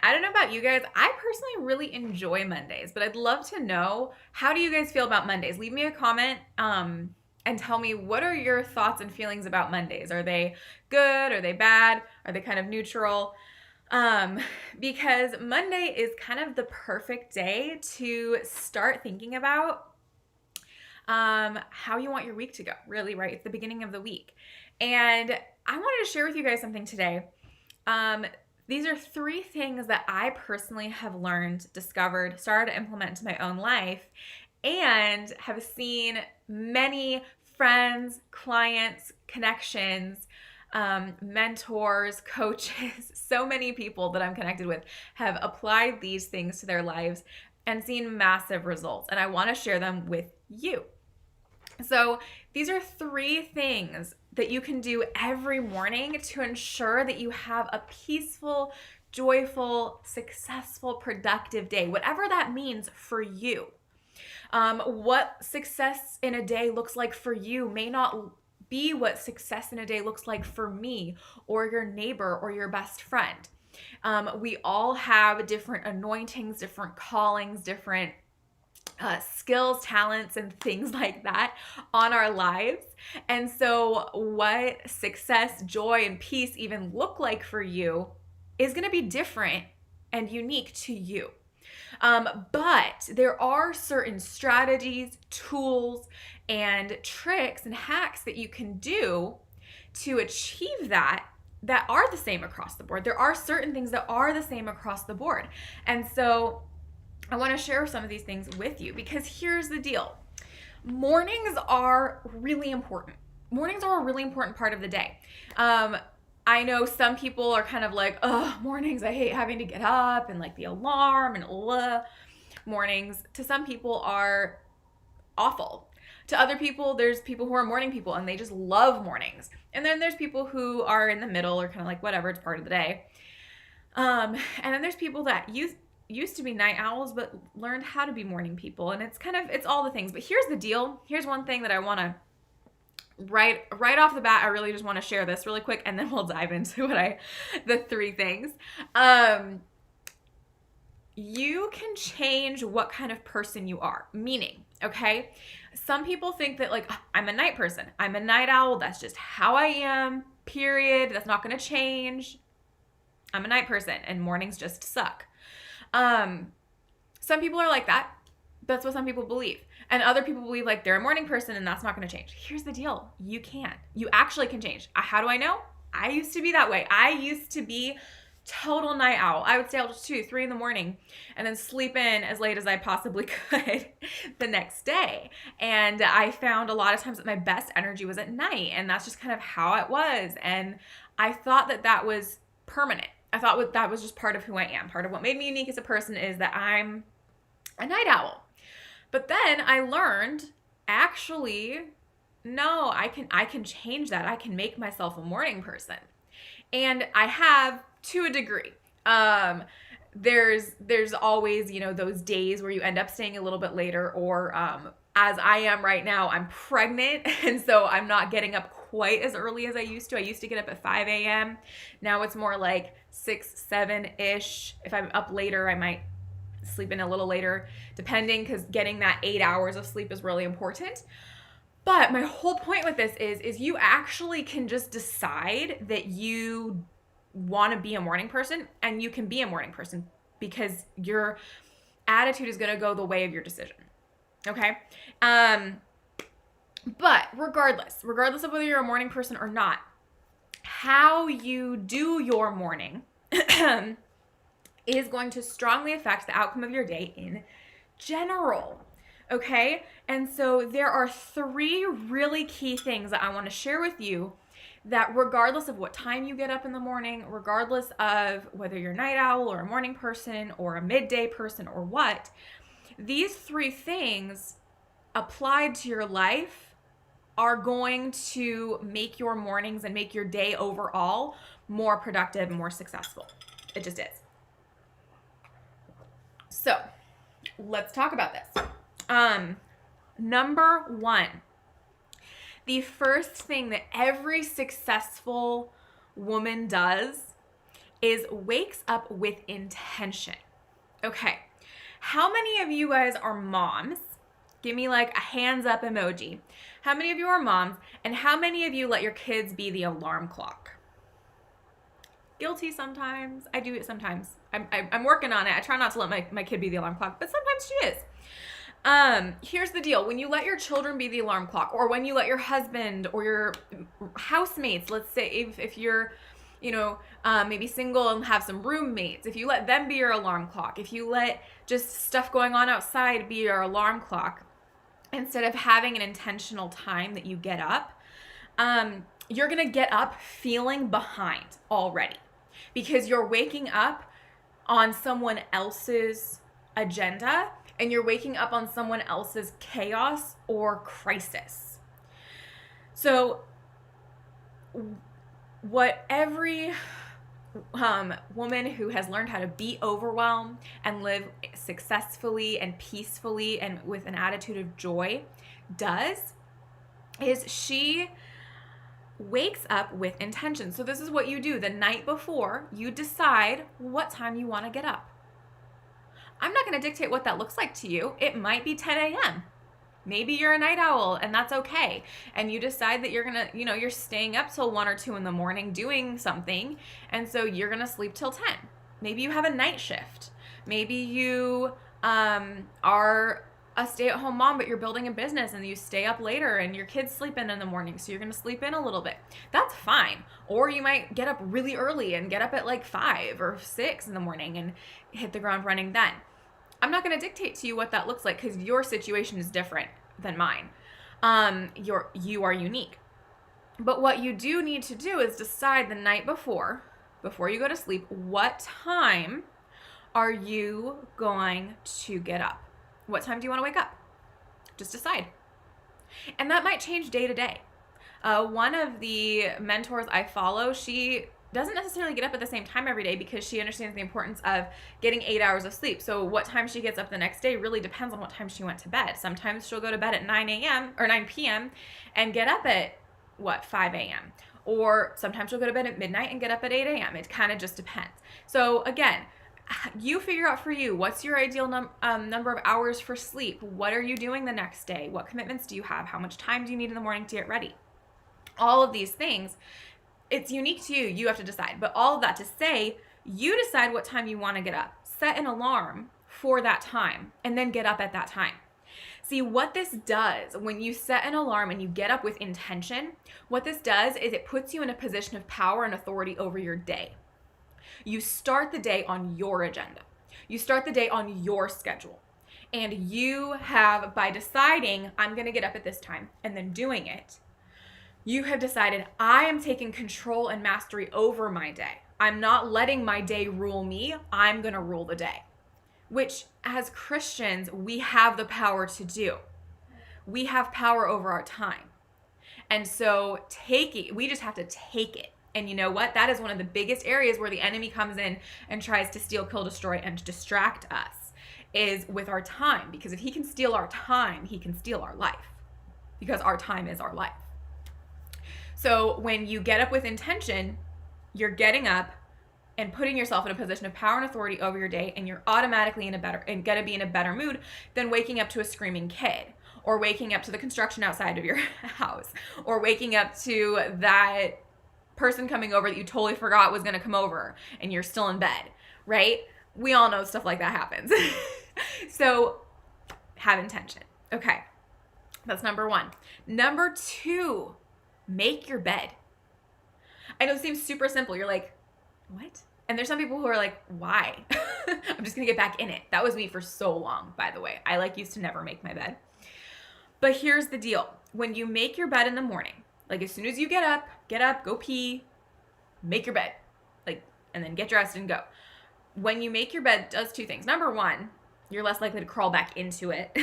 I don't know about you guys. I personally really enjoy Mondays, but I'd love to know, how do you guys feel about Mondays? Leave me a comment and tell me, what are your thoughts and feelings about Mondays? Are they good? Are they bad? Are they kind of neutral? Um, because Monday is kind of the perfect day to start thinking about how you want your week to go, really, right? It's the beginning of the week. And I wanted to share with you guys something today. Um, these are three things that I personally have learned, discovered, started to implement into my own life, and have seen many friends, clients, connections, mentors, coaches, so many people that I'm connected with have applied these things to their lives and seen massive results. And I want to share them with you. So, these are three things that you can do every morning to ensure that you have a peaceful, joyful, successful, productive day, whatever that means for you. What success in a day looks like for you may not be what success in a day looks like for me or your neighbor or your best friend. We all have different anointings, different callings, different skills, talents, and things like that on our lives. And so, what success, joy, and peace even look like for you is going to be different and unique to you. But there are certain strategies, tools, and tricks and hacks that you can do to achieve that are the same across the board. There are certain things that are the same across the board. And so I want to share some of these things with you because here's the deal. Mornings are really important. Mornings are a really important part of the day. I know some people are kind of like, oh, mornings, I hate having to get up and like the alarm and mornings to some people are awful. To other people, there's people who are morning people and they just love mornings. And then there's people who are in the middle or kind of like, whatever, it's part of the day. And then there's people that used to be night owls but learned how to be morning people, and it's all the things. But here's the deal. Here's one thing that I want to right off the bat, I really just want to share this really quick, and then we'll dive into the three things. You can change what kind of person you are. Meaning, okay, some people think that like, "Oh, I'm a night person, I'm a night owl, that's just how I am, period, that's not going to change. I'm a night person and mornings just suck." Some people are like that. That's what some people believe. And other people believe like they're a morning person and that's not going to change. Here's the deal. You can. You actually can change. How do I know? I used to be that way. I used to be total night owl. I would stay out till 2, 3 in the morning and then sleep in as late as I possibly could the next day. And I found a lot of times that my best energy was at night, and that's just kind of how it was. And I thought that was permanent. I thought that was just part of who I am. Part of what made me unique as a person is that I'm a night owl. But then I learned, actually, no, I can change that. I can make myself a morning person. And I have to a degree. There's always, those days where you end up staying a little bit later, or as I am right now, I'm pregnant, and so I'm not getting up quite as early as I used to. I used to get up at 5 a.m. Now it's more like 6, 7-ish. If I'm up later, I might sleep in a little later, depending, because getting that 8 hours of sleep is really important. But my whole point with this is you actually can just decide that you want to be a morning person, and you can be a morning person because your attitude is going to go the way of your decision. Okay? But regardless of whether you're a morning person or not, how you do your morning is going to strongly affect the outcome of your day in general. Okay? And so there are 3 really key things that I want to share with you that regardless of what time you get up in the morning, regardless of whether you're a night owl or a morning person or a midday person or what, these 3 things applied to your life are going to make your mornings and make your day overall more productive and more successful. It just is. So let's talk about this. Number 1, the first thing that every successful woman does is wakes up with intention. Okay. How many of you guys are moms? Give me like a hands up emoji. How many of you are moms, and how many of you let your kids be the alarm clock? Guilty sometimes. I do it sometimes. I'm working on it. I try not to let my kid be the alarm clock, but sometimes she is. Here's the deal. When you let your children be the alarm clock, or when you let your husband or your housemates, let's say if you're, maybe single and have some roommates, if you let them be your alarm clock, if you let just stuff going on outside be your alarm clock, instead of having an intentional time that you get up, you're going to get up feeling behind already, because you're waking up on someone else's agenda, and you're waking up on someone else's chaos or crisis. So what every woman who has learned how to be overwhelmed and live successfully and peacefully and with an attitude of joy does is she wakes up with intention. So this is what you do. The night before, you decide what time you want to get up. I'm not going to dictate what that looks like to you. It might be 10 a.m. Maybe you're a night owl, and that's okay. And you decide that you're going to, you're staying up till 1 or 2 in the morning doing something. And so you're going to sleep till 10. Maybe you have a night shift. Maybe you are a stay-at-home mom, but you're building a business and you stay up later and your kids sleep in the morning. So you're going to sleep in a little bit. That's fine. Or you might get up really early and get up at like 5 or 6 in the morning and hit the ground running then. I'm not going to dictate to you what that looks like, because your situation is different than mine. You are unique. But what you do need to do is decide the night before you go to sleep, what time are you going to get up? What time do you want to wake up? Just decide. And that might change day to day. One of the mentors I follow, she doesn't necessarily get up at the same time every day, because she understands the importance of getting 8 hours of sleep. So what time she gets up the next day really depends on what time she went to bed. Sometimes she'll go to bed at 9 a.m. or 9 p.m. and get up at 5 a.m. Or sometimes she'll go to bed at midnight and get up at 8 a.m. It kind of just depends. So again, you figure out for you, what's your ideal number of hours for sleep? What are you doing the next day? What commitments do you have? How much time do you need in the morning to get ready? All of these things, it's unique to you. You have to decide. But all of that to say, you decide what time you want to get up. Set an alarm for that time and then get up at that time. See, what this does when you set an alarm and you get up with intention, what this does is it puts you in a position of power and authority over your day. You start the day on your agenda. You start the day on your schedule. And you have, by deciding, I'm going to get up at this time and then doing it, you have decided, I am taking control and mastery over my day. I'm not letting my day rule me. I'm going to rule the day, which as Christians, we have the power to do. We have power over our time. And so we just have to take it. And you know what? That is one of the biggest areas where the enemy comes in and tries to steal, kill, destroy, and distract us, is with our time. Because if he can steal our time, he can steal our life. Because our time is our life. So when you get up with intention, you're getting up and putting yourself in a position of power and authority over your day, and you're automatically gonna be in a better mood than waking up to a screaming kid, or waking up to the construction outside of your house, or waking up to that person coming over that you totally forgot was gonna come over and you're still in bed, right? We all know stuff like that happens. So have intention. Okay, that's number 1. Number 2, make your bed. I know it seems super simple. You're like, what? And there's some people who are like, why? I'm just gonna get back in it. That was me for so long, by the way. I used to never make my bed. But here's the deal. When you make your bed in the morning, like as soon as you get up, go pee, make your bed, and then get dressed and go. When you make your bed, it does 2 things. Number 1, you're less likely to crawl back into it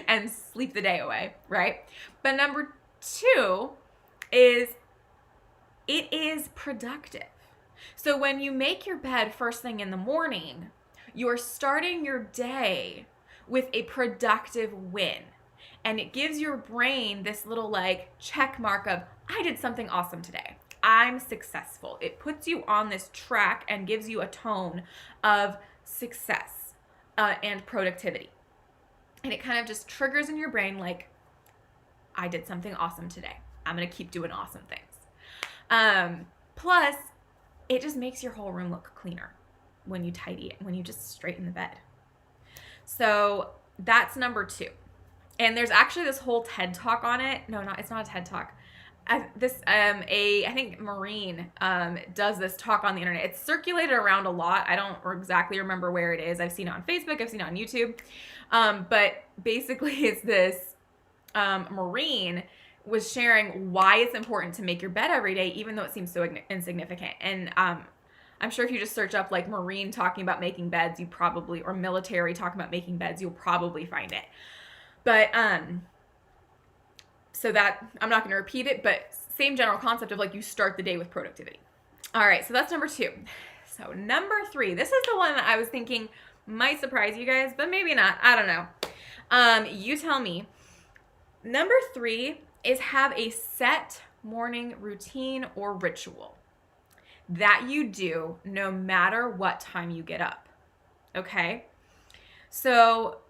and sleep the day away, right? But number 2 is it is productive. So when you make your bed first thing in the morning, you are starting your day with a productive win. And it gives your brain this little check mark of, I did something awesome today. I'm successful. It puts you on this track and gives you a tone of success and productivity. And it kind of just triggers in your brain like, I did something awesome today. I'm going to keep doing awesome things. Plus, it just makes your whole room look cleaner when you tidy it, when you just straighten the bed. So that's number 2. And there's actually this whole TED Talk on it. No, it's not a TED Talk. I think Maureen does this talk on the internet. It's circulated around a lot. I don't exactly remember where it is. I've seen it on Facebook. I've seen it on YouTube. But basically it's this, Maureen was sharing why it's important to make your bed every day, even though it seems so insignificant. And I'm sure if you just search up like Marine talking about making beds, or military talking about making beds, you'll probably find it. But so that, I'm not going to repeat it, but same general concept of like you start the day with productivity. All right, so that's number 2. So number 3, this is the one that I was thinking might surprise you guys, but maybe not. I don't know. You tell me. Number 3 is have a set morning routine or ritual that you do no matter what time you get up. Okay? So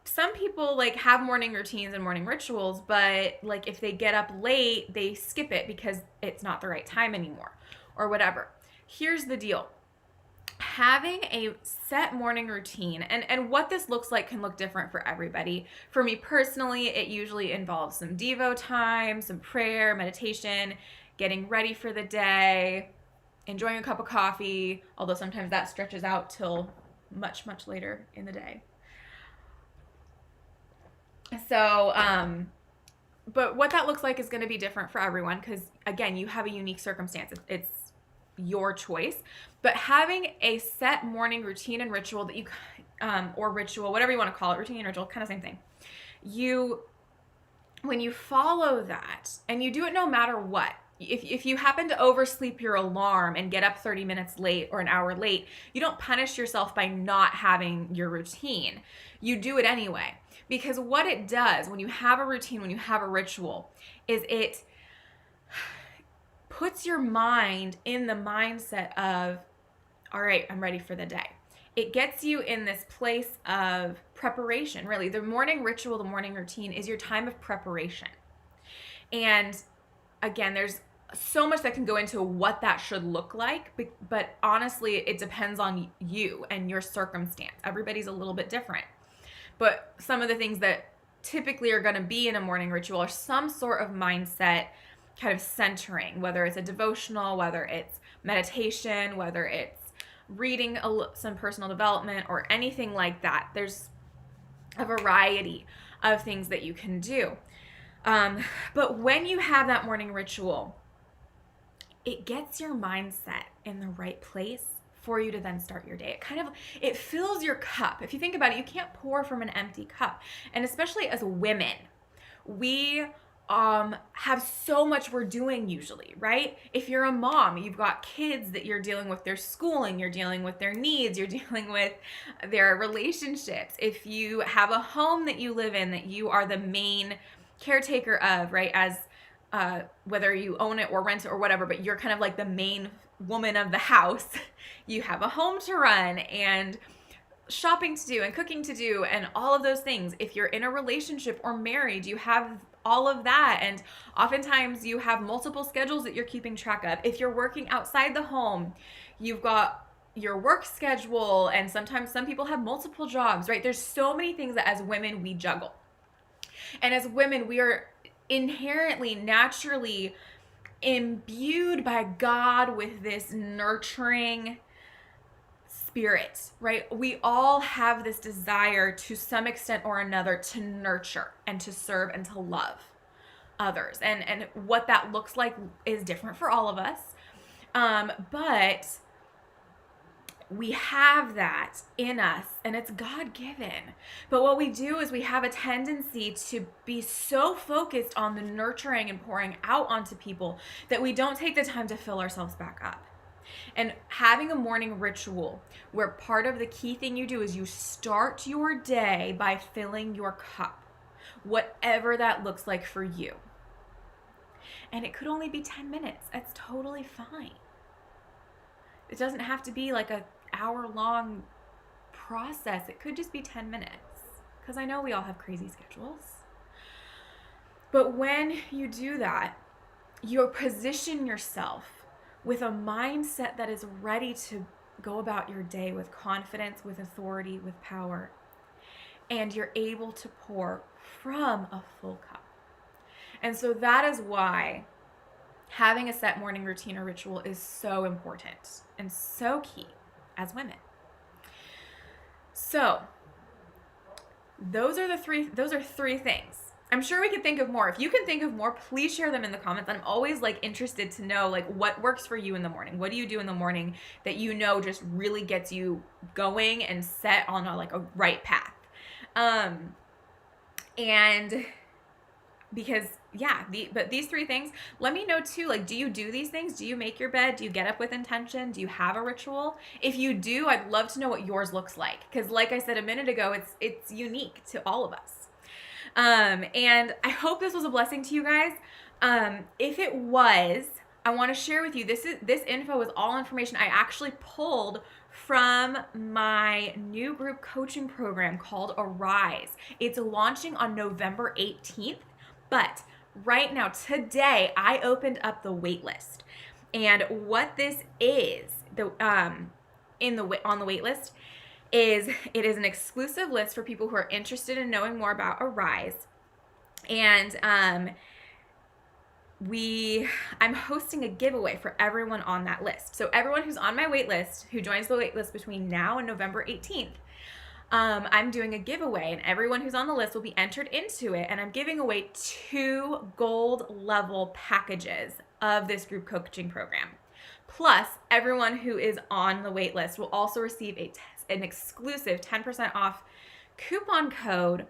some people like have morning routines and morning rituals, but like if they get up late, they skip it because it's not the right time anymore or whatever. Here's the deal. Having a set morning routine, and what this looks like can look different for everybody. For me personally, it usually involves some Devo time, some prayer, meditation, getting ready for the day, enjoying a cup of coffee, although sometimes that stretches out till much, much later in the day. So, but what that looks like is going to be different for everyone because, again, you have a unique circumstance. It's your choice. But having a set morning routine and ritual that you, or ritual, whatever you want to call it, routine and ritual, kind of same thing. When you follow that, and you do it no matter what, if you happen to oversleep your alarm and get up 30 minutes late or an hour late, you don't punish yourself by not having your routine. You do it anyway. Because what it does when you have a routine, when you have a ritual, is it puts your mind in the mindset of, all right, I'm ready for the day. It gets you in this place of preparation, really. The morning ritual, the morning routine is your time of preparation. And again, there's so much that can go into what that should look like, but honestly, it depends on you and your circumstance. Everybody's a little bit different. But some of the things that typically are going to be in a morning ritual are some sort of mindset kind of centering, whether it's a devotional, whether it's meditation, whether it's reading some personal development or anything like that. There's a variety of things that you can do. But when you have that morning ritual, it gets your mindset in the right place for you to then start your day. It fills your cup. If you think about it, you can't pour from an empty cup. And especially as women, we have so much we're doing usually, right? If you're a mom, you've got kids that you're dealing with their schooling, you're dealing with their needs, you're dealing with their relationships. If you have a home that you live in that you are the main caretaker of, right? As whether you own it or rent it or whatever, but you're kind of like the main woman of the house. You have a home to run and shopping to do and cooking to do and all of those things. If you're in a relationship or married, you have all of that. And oftentimes you have multiple schedules that you're keeping track of. If you're working outside the home, you've got your work schedule, and sometimes some people have multiple jobs, right? There's so many things that as women we juggle. And as women, we are inherently, naturally imbued by God with this nurturing spirit, right? We all have this desire to some extent or another to nurture and to serve and to love others. And what that looks like is different for all of us. But we have that in us and it's God-given. But what we do is we have a tendency to be so focused on the nurturing and pouring out onto people that we don't take the time to fill ourselves back up. And having a morning ritual where part of the key thing you do is you start your day by filling your cup, whatever that looks like for you. And it could only be 10 minutes. That's totally fine. It doesn't have to be like an hour-long process. It could just be 10 minutes, because I know we all have crazy schedules. But when you do that, you position yourself with a mindset that is ready to go about your day with confidence, with authority, with power. And you're able to pour from a full cup. And so that is why having a set morning routine or ritual is so important and so key as women. So those are three things. I'm sure we could think of more. If you can think of more, please share them in the comments. I'm always like interested to know like what works for you in the morning. What do you do in the morning that you know just really gets you going and set on a right path? And because but these three things, let me know too, like, do you do these things? Do you make your bed? Do you get up with intention? Do you have a ritual? If you do, I'd love to know what yours looks like. Because like I said a minute ago, it's unique to all of us. And I hope this was a blessing to you guys. If it was, I want to share with you, this info is all information I actually pulled from my new group coaching program called Arise. It's launching on November 18th, but right now, today, I opened up the waitlist. And what this is, on the waitlist, is it is an exclusive list for people who are interested in knowing more about Arise. And I'm hosting a giveaway for everyone on that list. So everyone who's on my wait list, who joins the wait list between now and November 18th, I'm doing a giveaway, and everyone who's on the list will be entered into it. And I'm giving away 2 gold level packages of this group coaching program. Plus, everyone who is on the wait list will also receive an exclusive 10% off coupon code.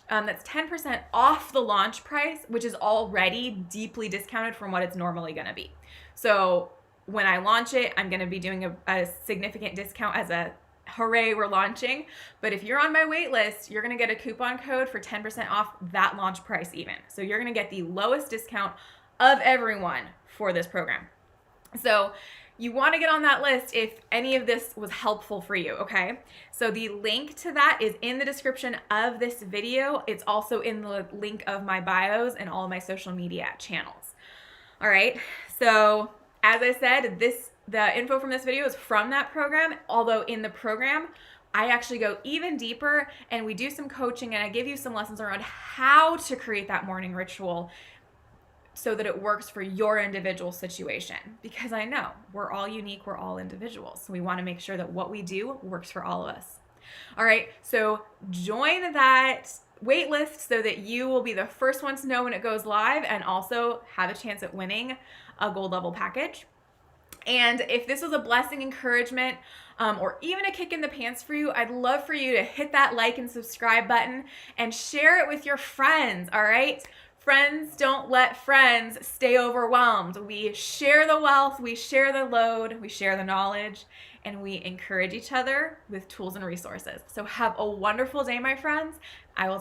That's 10% off the launch price, which is already deeply discounted from what it's normally going to be. So when I launch it, I'm going to be doing a significant discount as a hooray, we're launching. But if you're on my wait list, you're going to get a coupon code for 10% off that launch price even. So you're going to get the lowest discount of everyone for this program. So you want to get on that list if any of this was helpful for you, okay? So the link to that is in the description of this video. It's also in the link of my bios and all of my social media channels. All right, so as I said, the info from this video is from that program, although in the program, I actually go even deeper and we do some coaching and I give you some lessons around how to create that morning ritual so that it works for your individual situation. Because I know we're all unique, we're all individuals. So we want to make sure that what we do works for all of us. All right, so join that wait list so that you will be the first one to know when it goes live and also have a chance at winning a gold level package. And if this was a blessing, encouragement, or even a kick in the pants for you, I'd love for you to hit that like and subscribe button and share it with your friends, all right? Friends don't let friends stay overwhelmed. We share the wealth, we share the load, we share the knowledge, and we encourage each other with tools and resources. So have a wonderful day, my friends. I will talk